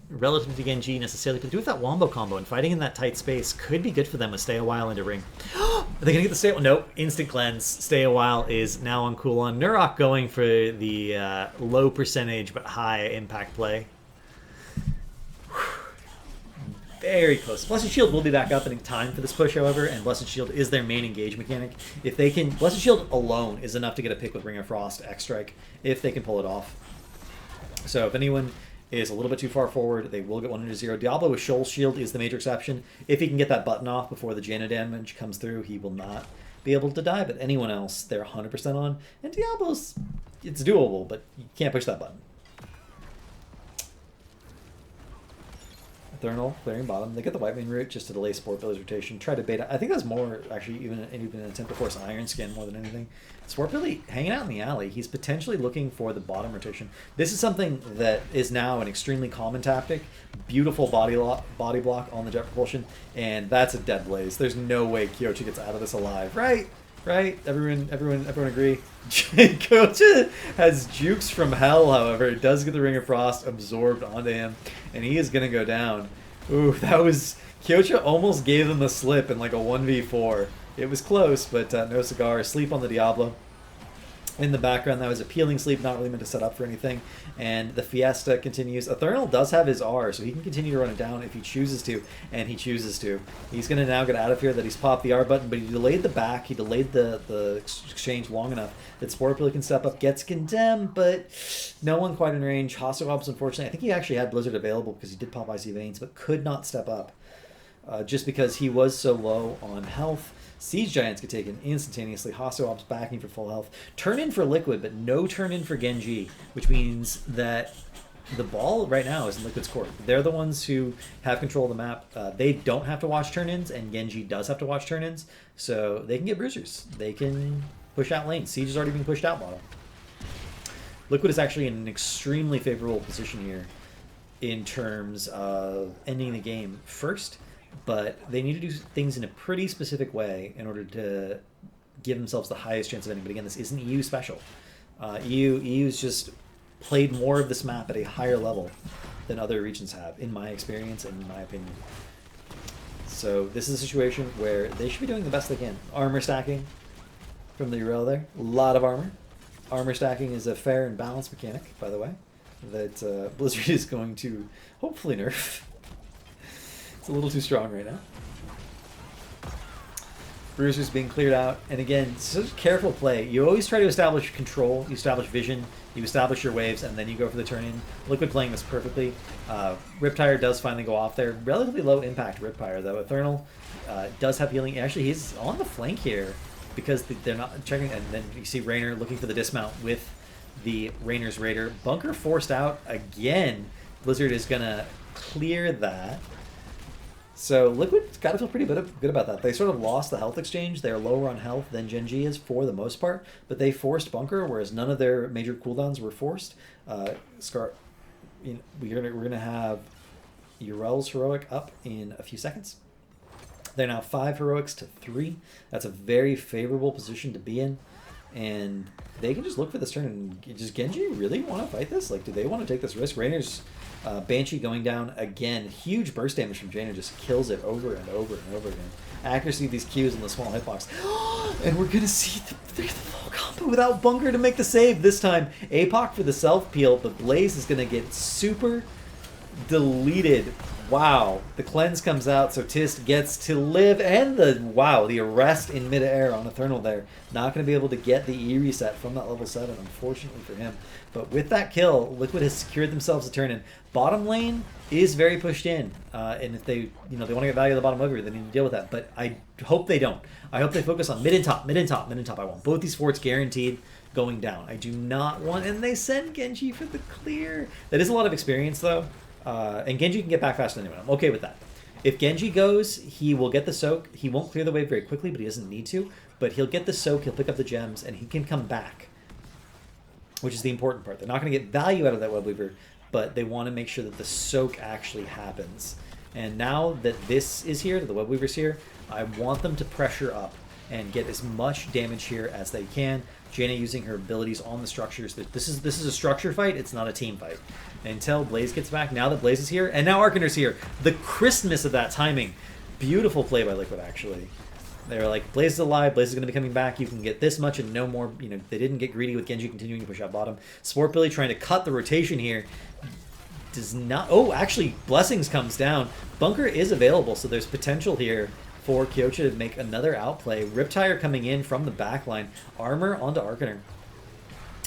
Speaker 1: relative to Gen.G necessarily, but do with that wombo combo and fighting in that tight space could be good for them to stay a while into ring. Are they going to get the stay? Nope. Instant cleanse. Stay a while is now on cooldown. Nurok going for the low percentage but high impact play. Very close. Blessed Shield will be back up in time for this push, however, and Blessed Shield is their main engage mechanic. If they can, Blessed Shield alone is enough to get a pick with Ring of Frost, X-Strike, if they can pull it off. So if anyone is a little bit too far forward, they will get 1-0. Diablo with Shoal Shield is the major exception. If he can get that button off before the Jaina damage comes through, he will not be able to die, but anyone else, they're 100% on. And Diablo's, it's doable, but you can't push that button. Eternal clearing bottom. They get the white main route just to delay Sport Billy's rotation. Try to bait. I think that's more actually even an attempt to force Iron Skin more than anything. Sport Billy hanging out in the alley. He's potentially looking for the bottom rotation. This is something that is now an extremely common tactic. Beautiful body block on the jet propulsion, and that's a dead blaze. There's no way Kyocha gets out of this alive, right? Right? Everyone agree? Kyocha has jukes from hell, however. It does get the Ring of Frost absorbed onto him, and he is going to go down. Ooh, that was... Kyocha almost gave them the slip in like a 1v4. It was close, but no cigar. Sleep on the Diablo. In the background, that was a peeling sleep, not really meant to set up for anything. And the Fiesta continues. Eternal does have his R, so he can continue to run it down if he chooses to, and he chooses to. He's going to now get out of here that he's popped the R button, but he delayed the back, he delayed the exchange long enough that Sport Billy can step up, gets condemned, but no one quite in range. Hasuobs, unfortunately, I think he actually had Blizzard available because he did pop Icy Veins, but could not step up just because he was so low on health. Siege Giants get taken instantaneously. Hasuob's backing for full health. Turn in for Liquid, but no turn in for Gen.G, which means that the ball right now is in Liquid's court. They're the ones who have control of the map. They don't have to watch turn-ins, and Gen.G does have to watch turn-ins, so they can get bruisers. They can push out lane. Siege is already being pushed out bottom. Liquid is actually in an extremely favorable position here in terms of ending the game first, but they need to do things in a pretty specific way in order to give themselves the highest chance of ending. But again, this isn't EU special. EU's just played more of this map at a higher level than other regions have, in my experience and in my opinion. So this is a situation where they should be doing the best they can. Armor stacking from the Yrel there. A lot of armor. Armor stacking is a fair and balanced mechanic, by the way, that Blizzard is going to hopefully nerf. It's a little too strong right now. Bruisers being cleared out, and again, such careful play. You always try to establish control, you establish vision, you establish your waves, and then you go for the turn-in. Liquid playing this perfectly. Riptire does finally go off there. Relatively low impact Riptire, though. Eternal does have healing. Actually, he's on the flank here because they're not checking. And then you see Raynor looking for the dismount with the Raynor's Raider. Bunker forced out again. Blizzard is going to clear that. So Liquid's got to feel pretty good about that. They sort of lost the health exchange. They're lower on health than Gen.G is for the most part, but they forced Bunker, whereas none of their major cooldowns were forced. We're gonna have Urel's heroic up in a few seconds. They're now 5 heroics to 3. That's a very favorable position to be in, and they can just look for this turn. And does Gen.G really want to fight this? Like, do they want to take this risk? Raynor's Banshee going down again. Huge burst damage from Jaina, just kills it over and over and over again. Accuracy of these Qs in the small hitbox. And we're going to see the full combo without Bunker to make the save this time. APOC for the self-peel, but Blaze is going to get super deleted. Wow. The cleanse comes out, so Tist gets to live, and the arrest in midair on Eternal there. Not going to be able to get the E reset from that level 7, unfortunately for him. But with that kill, Liquid has secured themselves a turn in. Bottom lane is very pushed in, and if they want to get value at the bottom over, they need to deal with that. But I hope they don't. I hope they focus on mid and top, mid and top, mid and top. I want both these forts guaranteed going down. I do not want, and they send Gen.G for the clear. That is a lot of experience though, and Gen.G can get back faster than anyone. I'm okay with that. If Gen.G goes, he will get the soak. He won't clear the wave very quickly, but he doesn't need to. But he'll get the soak, he'll pick up the gems, and he can come back, which is the important part. They're not going to get value out of that Web Weaver, but they want to make sure that the soak actually happens. And now that this is here, that the Web Weaver's here, I want them to pressure up and get as much damage here as they can. Jaina using her abilities on the structures. This is a structure fight, it's not a team fight. Until Blaze gets back, now that Blaze is here, and now Arcaner's here. The crispness of that timing. Beautiful play by Liquid, actually. They're like, Blaze is alive, Blaze is going to be coming back, you can get this much and no more. They didn't get greedy with Gen.G continuing to push out bottom. Sport Billy trying to cut the rotation here. Does not... Oh, actually, Blessings comes down. Bunker is available, so there's potential here for Kyocha to make another outplay. Riptire coming in from the backline. Armor onto Arcaner.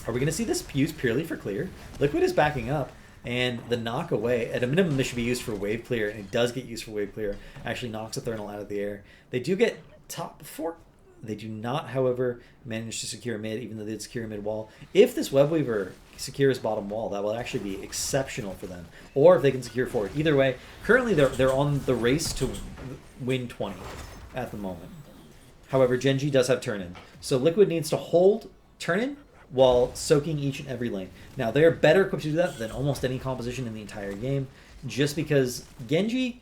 Speaker 1: Are we going to see this used purely for clear? Liquid is backing up, and the knock away, at a minimum, this should be used for wave clear, and it does get used for wave clear. Actually knocks Eternal out of the air. They do get top 4. They do not, however, manage to secure mid, even though they did secure mid wall. If this Web Weaver secures bottom wall, that will actually be exceptional for them. Or if they can secure forward. Either way, currently they're on the race to win 20 at the moment. However, Gen.G does have turn-in. So Liquid needs to hold turn-in while soaking each and every lane. Now, they're better equipped to do that than almost any composition in the entire game, just because Gen.G,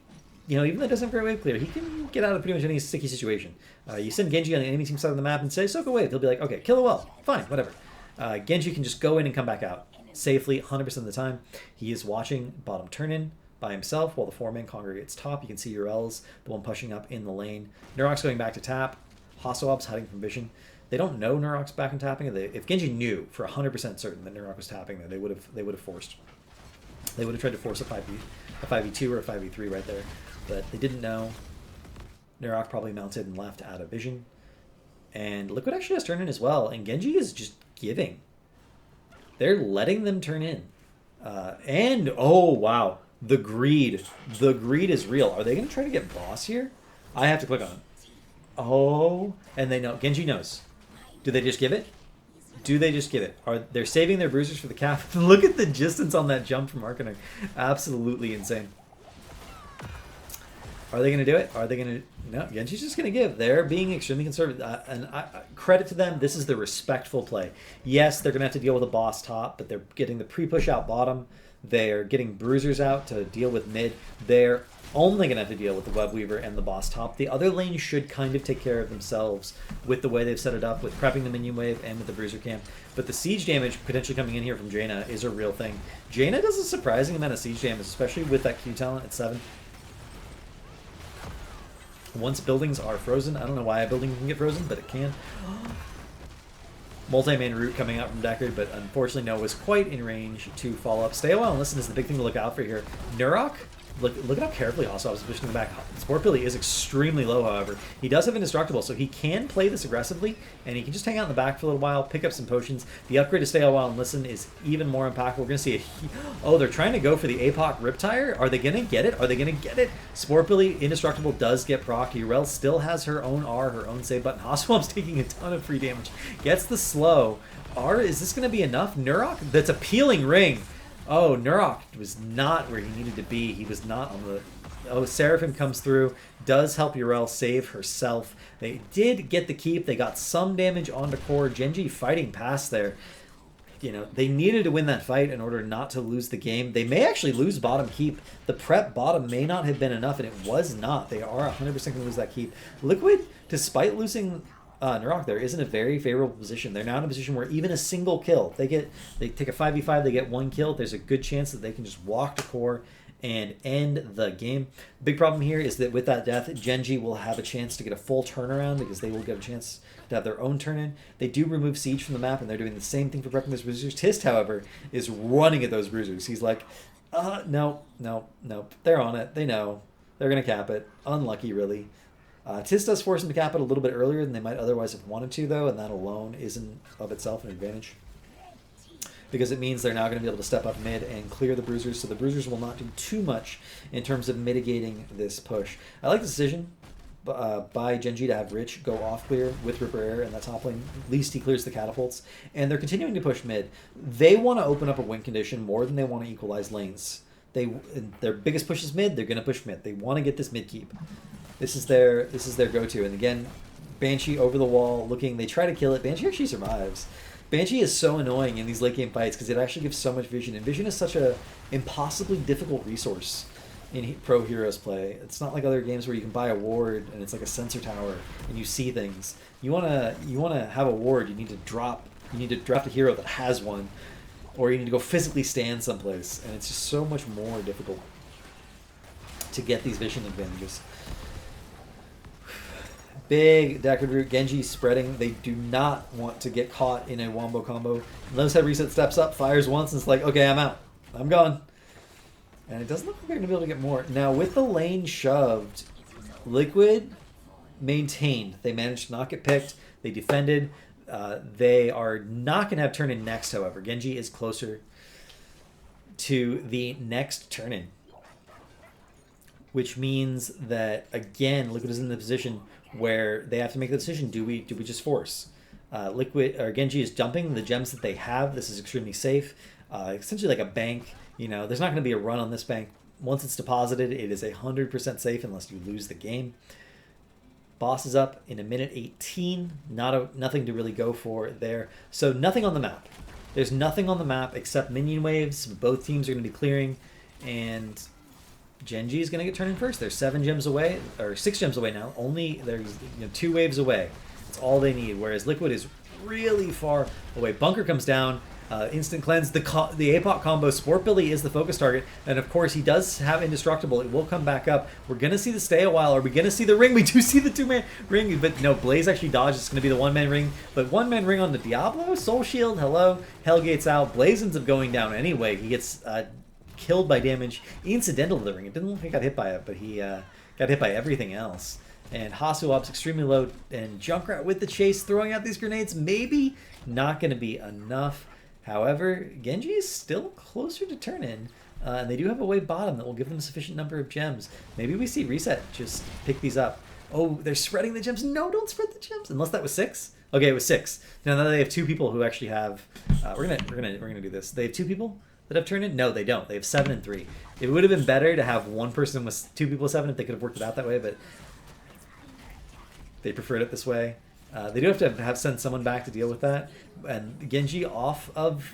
Speaker 1: even though it doesn't have great wave clear, he can get out of pretty much any sticky situation. You send Gen.G on the enemy team side of the map and say, soak a wave. He'll be like, okay, kill a well. Fine, whatever. Gen.G can just go in and come back out safely 100% of the time. He is watching bottom turn-in by himself while the 4-man congregates top. You can see Urel's the one pushing up in the lane. Nurok's going back to tap. Hosoop's hiding from vision. They don't know Nurok's back and tapping. If Gen.G knew for 100% certain that Nurok was tapping there, they would have forced. They would have tried to force a 5v2 or a 5v3 right there. But they didn't know. Nurok probably mounted and left out of vision. And Liquid actually has turn in as well. And Gen.G is just giving. They're letting them turn in. And, oh, wow. The greed. The greed is real. Are they going to try to get boss here? I have to click on it. Oh. And they know. Gen.G knows. Do they just give it? Do they just give it? They're saving their bruisers for the cap? Look at the distance on that jump from Arcaner. Absolutely insane. Are they going to do it? Are they going to... No, Gen.G's just going to give. They're being extremely conservative. And credit to them, this is the respectful play. Yes, they're going to have to deal with a boss top, but they're getting the pre-push out bottom. They're getting bruisers out to deal with mid. They're only going to have to deal with the Web Weaver and the boss top. The other lanes should kind of take care of themselves with the way they've set it up, with prepping the minion wave and with the bruiser camp. But the siege damage potentially coming in here from Jaina is a real thing. Jaina does a surprising amount of siege damage, especially with that Q talent at 7. Once buildings are frozen, I don't know why a building can get frozen, but it can. Multi-man root coming out from Deckard, but unfortunately no was quite in range to follow up. Stay a while and listen is the big thing to look out for here. Nurok Look at how carefully Hostile is positioning the back. Sport Billy is extremely low, however. He does have Indestructible, so he can play this aggressively, and he can just hang out in the back for a little while, pick up some potions. The upgrade to Stay a While and Listen is even more impactful. We're going to see oh, they're trying to go for the APOC Riptire. Are they going to get it? Are they going to get it? Sport Billy, Indestructible does get proc. Urel still has her own R, her own save button. Hostwalp's taking a ton of free damage. Gets the slow. R, is this going to be enough? Nurok, that's a peeling ring. Oh, Nurok was not where he needed to be. He was not on the... Oh, Seraphim comes through, does help Urel save herself. They did get the keep. They got some damage onto core. Gen.G fighting past there. You know, they needed to win that fight in order not to lose the game. They may actually lose bottom keep. The prep bottom may not have been enough, and it was not. They are 100% going to lose that keep. Liquid, despite losing... Nurok there is in a very favorable position. They're now in a position where even a single kill, they take a 5v5, they get one kill. There's a good chance that they can just walk to core and end the game. Big problem here is that with that death, Gen.G will have a chance to get a full turnaround because they will get a chance to have their own turn in. They do remove Siege from the map, and they're doing the same thing for prepping those bruisers. Tist, however, is running at those bruisers. He's like, no, they're on it. They know. They're going to cap it. Unlucky, really. Tis does force them to cap it a little bit earlier than they might otherwise have wanted to, though, and that alone isn't of itself an advantage. Because it means they're now going to be able to step up mid and clear the bruisers, so the bruisers will not do too much in terms of mitigating this push. I like the decision by Gen.G to have Rich go off clear with Ripper Air in that top lane. At least he clears the catapults. And they're continuing to push mid. They want to open up a win condition more than they want to equalize lanes. Their biggest push is mid. They're going to push mid. They want to get this mid keep. This is their go-to. And again, Banshee over the wall looking. They try to kill it. Banshee actually survives. Banshee is so annoying in these late game fights because it actually gives so much vision. And vision is such a impossibly difficult resource in pro heroes play. It's not like other games where you can buy a ward and it's like a sensor tower and you see things. You wanna have a ward. You need to draft a hero that has one, or you need to go physically stand someplace, and it's just so much more difficult to get these vision advantages. Big Deckard root, Gen.G spreading. They do not want to get caught in a wombo combo. Notice how Reset steps up, fires once, and it's like, okay, I'm out. I'm gone. And it doesn't look like they're going to be able to get more. Now, with the lane shoved, Liquid maintained. They managed to not get picked. They defended. They are not going to have turn-in next, however. Gen.G is closer to the next turn-in. Which means that, again, Liquid is in the position where they have to make the decision: do we just force? Gen.G is dumping the gems that they have. This is extremely safe. Essentially like a bank. You know, there's not going to be a run on this bank. Once it's deposited, it is 100% safe unless you lose the game. Boss is up in a minute 18. Nothing to really go for there. So nothing on the map. There's nothing on the map except minion waves. Both teams are going to be clearing, and Gen.G is going to get turned in first. They're 7 gems away, or 6 gems away now. Only there's 2 waves away. That's all they need. Whereas Liquid is really far away. Bunker comes down. Instant cleanse. The APOC combo. Sport Billy is the focus target, and of course he does have Indestructible. It will come back up. We're gonna see the stay a while. Are we gonna see the ring? We do see the 2-man ring, but no. Blaze actually dodged. It's gonna be the 1-man ring, but 1-man ring on the Diablo. Soul Shield. Hello. Hellgate's out. Blaze ends up going down anyway. He gets killed by damage incidental to the ring. It didn't look like he got hit by it, but he got hit by everything else. And Hasuop's extremely low, and Junkrat with the chase, throwing out these grenades. Maybe not going to be enough. However, Gen.G is still closer to turn in, and they do have a wave bottom that will give them a sufficient number of gems. Maybe we see Reset just pick these up. Oh, they're spreading the gems. No, don't spread the gems unless that was 6. Okay, it was 6. Now they have 2 people who actually have. We're gonna do this. They have 2 people that have turned in? No, they don't. They have 7 and 3. It would have been better to have 1 person with 2 people with 7 if they could have worked it out that way, but they preferred it this way. They do have to have sent someone back to deal with that. And Gen.G off of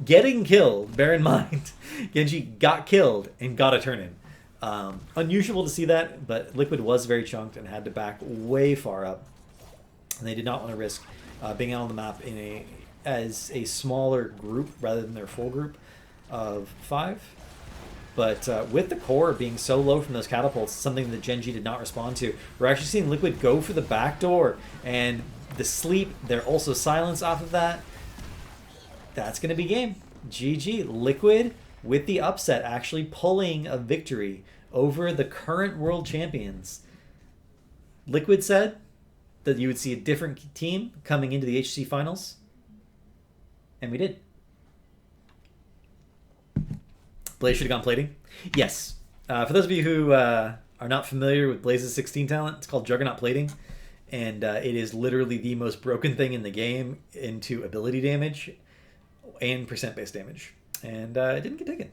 Speaker 1: getting killed. Bear in mind, Gen.G got killed and got a turn in. Unusual to see that, but Liquid was very chunked and had to back way far up. And they did not want to risk being out on the map as a smaller group rather than their full group of 5. But with the core being so low from those catapults, something that Gen.G did not respond to. We're actually seeing Liquid go for the back door, and the sleep, they're also silenced off of that. That's going to be game. GG. Liquid with the upset actually pulling a victory over the current world champions. Liquid said that you would see a different team coming into the HC finals, and we did. Blaze should have gone plating. Yes. For those of you who are not familiar with Blaze's 16 talent, it's called Juggernaut Plating, and it is literally the most broken thing in the game into ability damage and percent-based damage. And it didn't get taken.